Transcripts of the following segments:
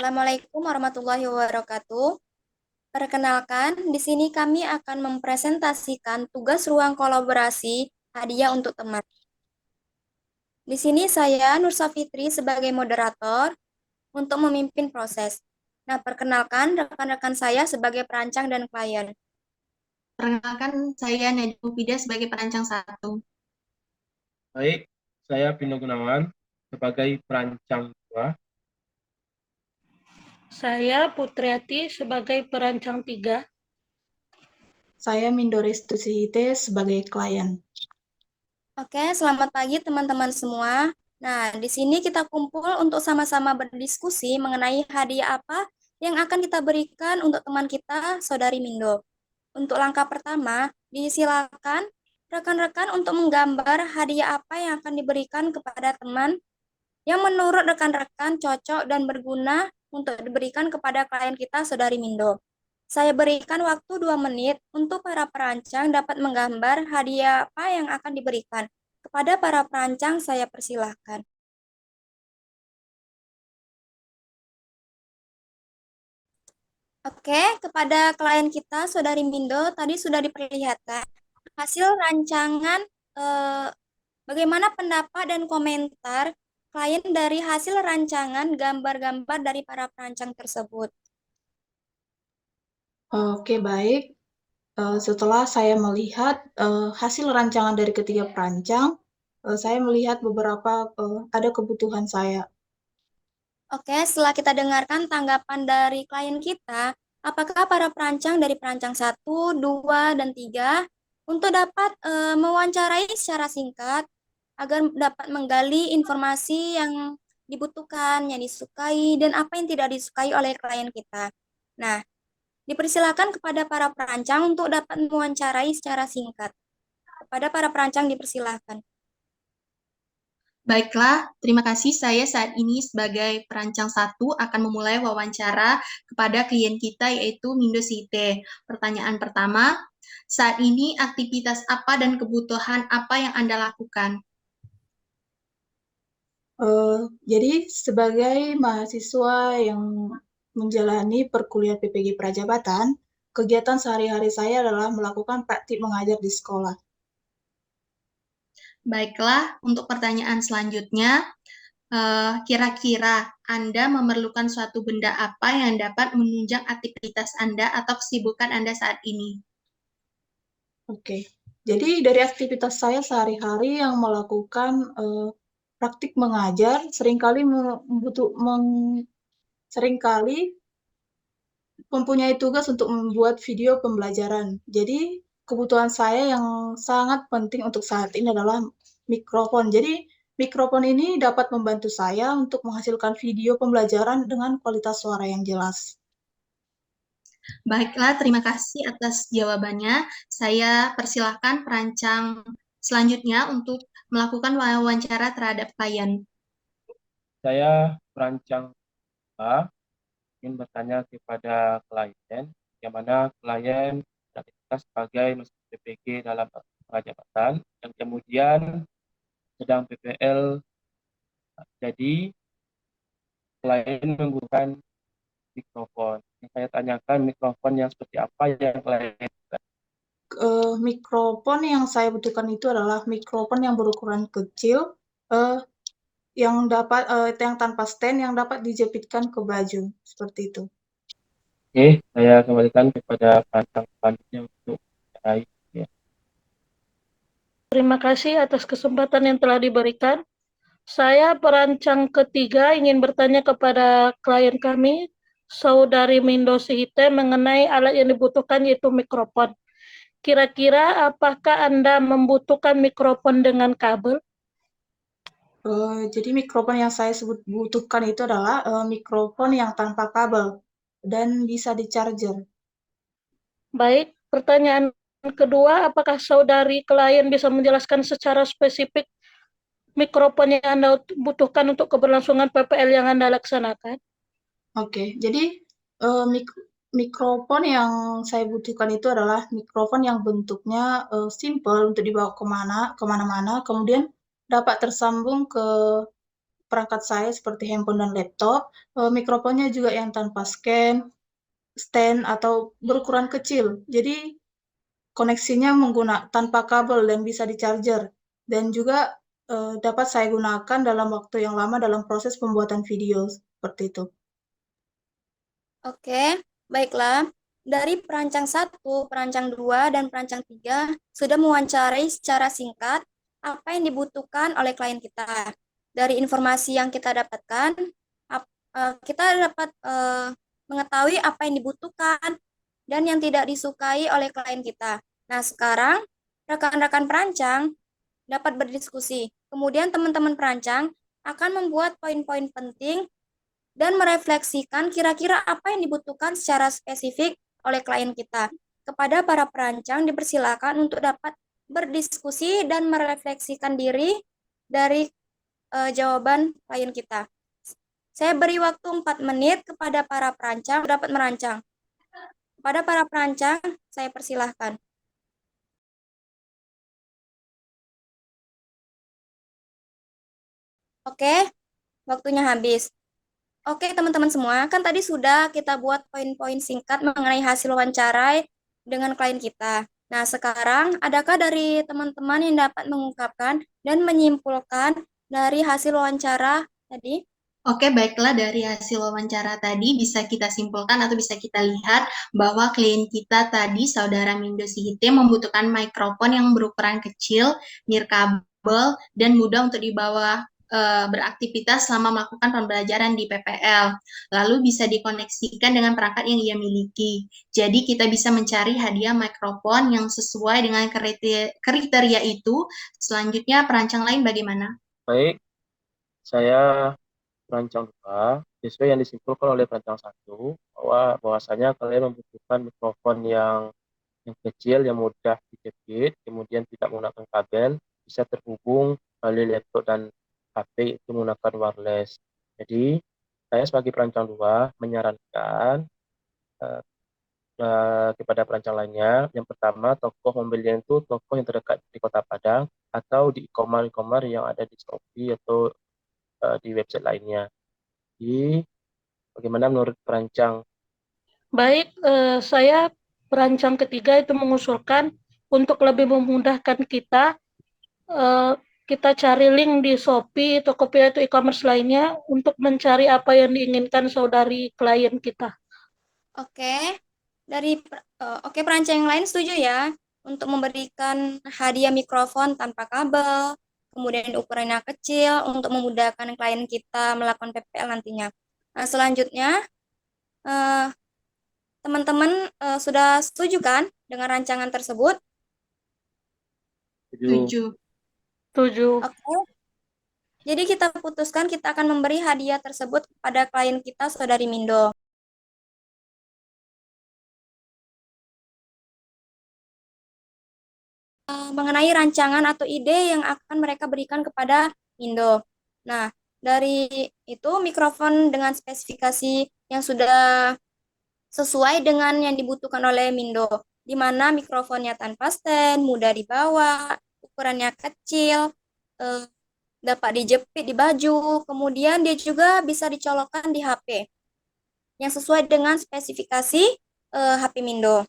Assalamualaikum warahmatullahi wabarakatuh. Perkenalkan, di sini kami akan mempresentasikan tugas ruang kolaborasi hadiah untuk teman. Di sini saya Nur Safitri sebagai moderator untuk memimpin proses. Nah, perkenalkan rekan-rekan saya sebagai perancang dan klien. Perkenalkan, saya Nadia Mufida sebagai perancang satu. Baik, saya Bino Gunawan sebagai perancang 2. Saya Putriati sebagai perancang 3. Saya Mindore Stusihite sebagai klien. Oke, selamat pagi teman-teman semua. Nah, di sini kita kumpul untuk sama-sama berdiskusi mengenai hadiah apa yang akan kita berikan untuk teman kita, Saudari Mindo. Untuk langkah pertama, disilakan rekan-rekan untuk menggambar hadiah apa yang akan diberikan kepada teman yang menurut rekan-rekan cocok dan berguna untuk diberikan kepada klien kita, Saudari Mindo. Saya berikan waktu 2 menit untuk para perancang dapat menggambar hadiah apa yang akan diberikan. Kepada para perancang, saya persilahkan. Oke, kepada klien kita, Saudari Mindo, tadi sudah diperlihatkan hasil rancangan bagaimana pendapat dan komentar klien dari hasil rancangan gambar-gambar dari para perancang tersebut. Oke, baik. Setelah saya melihat hasil rancangan dari ketiga perancang, saya melihat beberapa ada kebutuhan saya. Oke, setelah kita dengarkan tanggapan dari klien kita, apakah para perancang dari perancang 1, 2, dan 3 untuk dapat mewawancarai secara singkat agar dapat menggali informasi yang dibutuhkan, yang disukai, dan apa yang tidak disukai oleh klien kita. Nah, dipersilakan kepada para perancang untuk dapat mewawancarai secara singkat. Kepada para perancang dipersilakan. Baiklah, terima kasih. Saya saat ini sebagai perancang satu akan memulai wawancara kepada klien kita yaitu Mindo Site. Pertanyaan pertama, saat ini aktivitas apa dan kebutuhan apa yang Anda lakukan? Jadi sebagai mahasiswa yang menjalani perkuliahan PPG Prajabatan, kegiatan sehari-hari saya adalah melakukan praktik mengajar di sekolah. Baiklah, untuk pertanyaan selanjutnya, kira-kira Anda memerlukan suatu benda apa yang dapat menunjang aktivitas Anda atau kesibukan Anda saat ini? Oke, jadi dari aktivitas saya sehari-hari yang melakukan praktik mengajar, seringkali mempunyai tugas untuk membuat video pembelajaran. Jadi kebutuhan saya yang sangat penting untuk saat ini adalah mikrofon. Jadi mikrofon ini dapat membantu saya untuk menghasilkan video pembelajaran dengan kualitas suara yang jelas. Baiklah, terima kasih atas jawabannya. Saya persilahkan perancang selanjutnya untuk melakukan wawancara terhadap klien. Saya perancang 2 ingin bertanya kepada klien, bagaimana klien beraktivitas sebagai mesin PPG dalam Prajabatan yang kemudian sedang PPL. Jadi klien menggunakan mikrofon. Yang saya tanyakan mikrofon yang seperti apa yang klien. Mikrofon yang saya butuhkan itu adalah mikrofon yang berukuran kecil, yang tanpa stand, yang dapat dijepitkan ke baju, seperti itu. Oke, saya kembalikan kepada perancang selanjutnya untuk mengenai. Terima kasih atas kesempatan yang telah diberikan. Saya perancang ketiga ingin bertanya kepada klien kami, Saudari Mindo Sihite, mengenai alat yang dibutuhkan yaitu mikrofon. Kira-kira apakah Anda membutuhkan mikrofon dengan kabel? Jadi mikrofon yang saya butuhkan itu adalah mikrofon yang tanpa kabel dan bisa di-charger. Baik, pertanyaan kedua, apakah saudari klien bisa menjelaskan secara spesifik mikrofon yang Anda butuhkan untuk keberlangsungan PPL yang Anda laksanakan? Oke, jadi mikrofon yang saya butuhkan itu adalah mikrofon yang bentuknya simple untuk dibawa kemana-mana, kemudian dapat tersambung ke perangkat saya seperti handphone dan laptop, mikrofonnya juga yang tanpa stand atau berukuran kecil. Jadi koneksinya tanpa kabel dan bisa di-charger. Dan juga dapat saya gunakan dalam waktu yang lama dalam proses pembuatan video, seperti itu. Oke, baiklah. Dari perancang 1, perancang 2, dan perancang 3 sudah mewawancarai secara singkat apa yang dibutuhkan oleh klien kita. Dari informasi yang kita dapatkan, kita dapat mengetahui apa yang dibutuhkan dan yang tidak disukai oleh klien kita. Nah, sekarang rekan-rekan perancang dapat berdiskusi. Kemudian teman-teman perancang akan membuat poin-poin penting dan merefleksikan kira-kira apa yang dibutuhkan secara spesifik oleh klien kita. Kepada para perancang dipersilakan untuk dapat berdiskusi dan merefleksikan diri dari jawaban klien kita. Saya beri waktu 4 menit kepada para perancang dapat merancang. Kepada para perancang, saya persilahkan. Oke, waktunya habis. Oke, teman-teman semua, kan tadi sudah kita buat poin-poin singkat mengenai hasil wawancara dengan klien kita. Nah, sekarang adakah dari teman-teman yang dapat mengungkapkan dan menyimpulkan dari hasil wawancara tadi? Oke, baiklah, dari hasil wawancara tadi bisa kita simpulkan atau bisa kita lihat bahwa klien kita tadi, Saudara Mindo Sihite, membutuhkan mikrofon yang berukuran kecil, nirkabel, dan mudah untuk dibawa beraktivitas selama melakukan pembelajaran di PPL. Lalu bisa dikoneksikan dengan perangkat yang ia miliki. Jadi kita bisa mencari hadiah mikrofon yang sesuai dengan kriteria itu. Selanjutnya, perancang lain bagaimana? Baik, saya perancang 2, sesuai yang disimpulkan oleh perancang 1, bahwasanya kalian membutuhkan mikrofon yang kecil, yang mudah dijepit, kemudian tidak menggunakan kabel, bisa terhubung melalui laptop dan HP itu menggunakan wireless. Jadi, saya sebagai perancang 2 menyarankan kepada perancang lainnya, yang pertama, toko pembelian itu toko yang terdekat di Kota Padang atau di e-commerce yang ada di Shopee atau di website lainnya. Jadi, bagaimana menurut perancang? Baik, saya perancang ketiga itu mengusulkan untuk lebih memudahkan kita, kita cari link di Shopee, Tokopedia, atau e-commerce lainnya untuk mencari apa yang diinginkan saudari klien kita. Oke, perancang yang lain setuju ya untuk memberikan hadiah mikrofon tanpa kabel, kemudian ukurannya kecil untuk memudahkan klien kita melakukan PPL nantinya. Nah, selanjutnya teman-teman sudah setuju kan dengan rancangan tersebut? Setuju. Setuju. Oke. Jadi kita putuskan kita akan memberi hadiah tersebut kepada klien kita, Saudari Mindo. Mengenai rancangan atau ide yang akan mereka berikan kepada Mindo. Nah, dari itu mikrofon dengan spesifikasi yang sudah sesuai dengan yang dibutuhkan oleh Mindo, di mana mikrofonnya tanpa stand, mudah dibawa, ukurannya kecil, dapat dijepit di baju, kemudian dia juga bisa dicolokkan di HP yang sesuai dengan spesifikasi HP Mindo.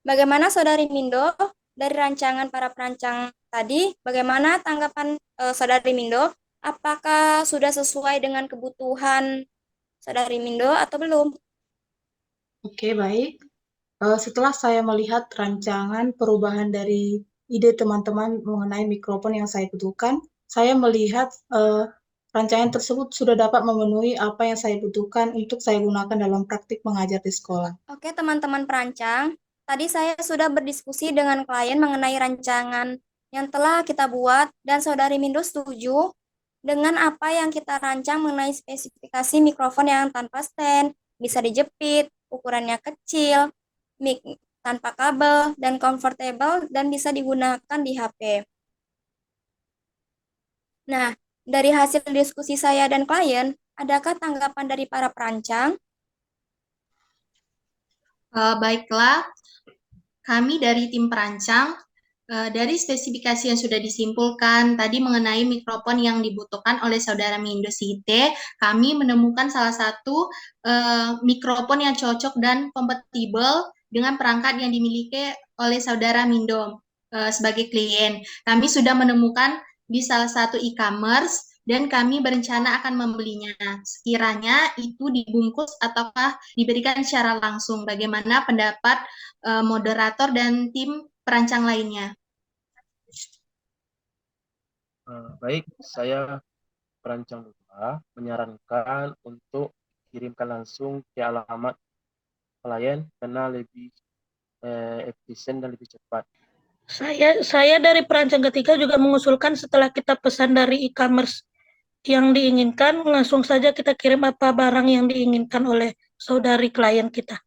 Bagaimana Saudari Mindo dari rancangan para perancang tadi? Bagaimana tanggapan Saudari Mindo? Apakah sudah sesuai dengan kebutuhan Saudari Mindo atau belum? Oke, baik. Setelah saya melihat rancangan perubahan dari ide teman-teman mengenai mikrofon yang saya butuhkan, saya melihat rancangan tersebut sudah dapat memenuhi apa yang saya butuhkan untuk saya gunakan dalam praktik mengajar di sekolah. Oke, teman-teman perancang, tadi saya sudah berdiskusi dengan klien mengenai rancangan yang telah kita buat dan Saudari Mindo setuju dengan apa yang kita rancang mengenai spesifikasi mikrofon yang tanpa stand, bisa dijepit, ukurannya kecil, mic tanpa kabel, dan comfortable, dan bisa digunakan di HP. Nah, dari hasil diskusi saya dan klien, adakah tanggapan dari para perancang? Baiklah, kami dari tim perancang Dari spesifikasi yang sudah disimpulkan tadi mengenai mikrofon yang dibutuhkan oleh saudara Mindo Site, kami menemukan salah satu mikrofon yang cocok dan kompatibel dengan perangkat yang dimiliki oleh saudara Mindo sebagai klien. Kami sudah menemukan di salah satu e-commerce dan kami berencana akan membelinya. Sekiranya itu dibungkus ataukah diberikan secara langsung, bagaimana pendapat moderator dan tim perancang lainnya? Baik, saya perancang 2 menyarankan untuk kirimkan langsung ke alamat klien karena lebih efisien dan lebih cepat. Saya dari perancang ketiga juga mengusulkan setelah kita pesan dari e-commerce yang diinginkan, langsung saja kita kirim apa barang yang diinginkan oleh saudari klien kita.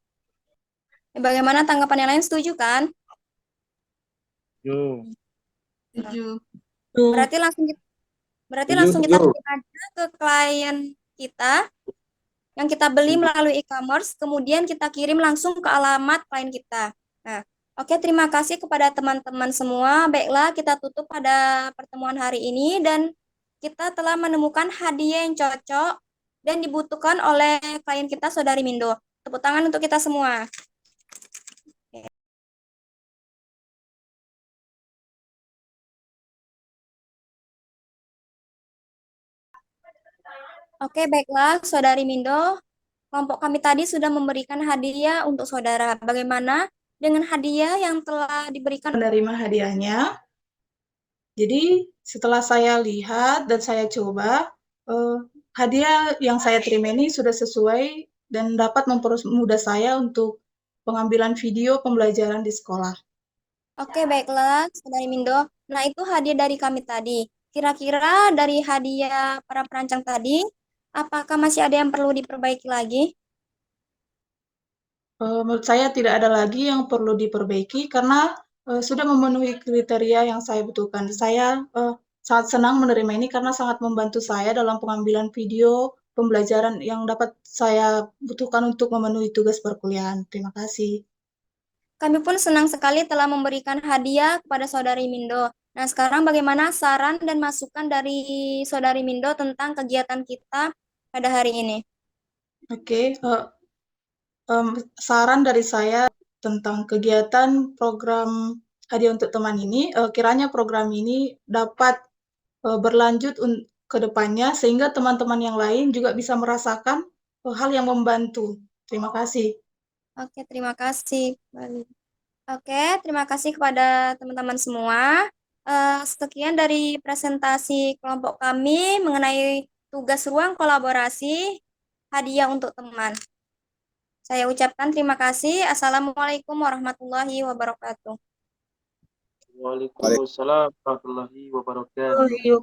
Bagaimana tanggapan yang lain, setuju kan? Yo, Setuju. Berarti langsung kita kirim aja ke klien kita yang kita beli melalui e-commerce, kemudian kita kirim langsung ke alamat klien kita. Nah, oke, terima kasih kepada teman-teman semua. Baiklah, kita tutup pada pertemuan hari ini dan kita telah menemukan hadiah yang cocok dan dibutuhkan oleh klien kita, Saudari Mindo. Tepuk tangan untuk kita semua. Oke, baiklah, Saudari Mindo. Kelompok kami tadi sudah memberikan hadiah untuk saudara. Bagaimana dengan hadiah yang telah diberikan? Menerima hadiahnya. Jadi setelah saya lihat dan saya coba, hadiah yang saya terima ini sudah sesuai dan dapat mempermudah saya untuk pengambilan video pembelajaran di sekolah. Oke, baiklah, Saudari Mindo. Nah, itu hadiah dari kami tadi. Kira-kira dari hadiah para perancang tadi, apakah masih ada yang perlu diperbaiki lagi? Menurut saya tidak ada lagi yang perlu diperbaiki karena sudah memenuhi kriteria yang saya butuhkan. Saya sangat senang menerima ini karena sangat membantu saya dalam pengambilan video pembelajaran yang dapat saya butuhkan untuk memenuhi tugas perkuliahan. Terima kasih. Kami pun senang sekali telah memberikan hadiah kepada Saudari Mindo. Nah, sekarang bagaimana saran dan masukan dari Saudari Mindo tentang kegiatan kita pada hari ini? Oke, saran dari saya tentang kegiatan program hadiah untuk teman ini, kiranya program ini dapat berlanjut ke depannya sehingga teman-teman yang lain juga bisa merasakan hal yang membantu. Terima kasih. Oke, terima kasih. Oke, terima kasih kepada teman-teman semua. Sekian dari presentasi kelompok kami mengenai tugas ruang kolaborasi hadiah untuk teman. Saya ucapkan terima kasih. Assalamualaikum warahmatullahi wabarakatuh. Waalaikumsalam warahmatullahi wabarakatuh. Oh, iya,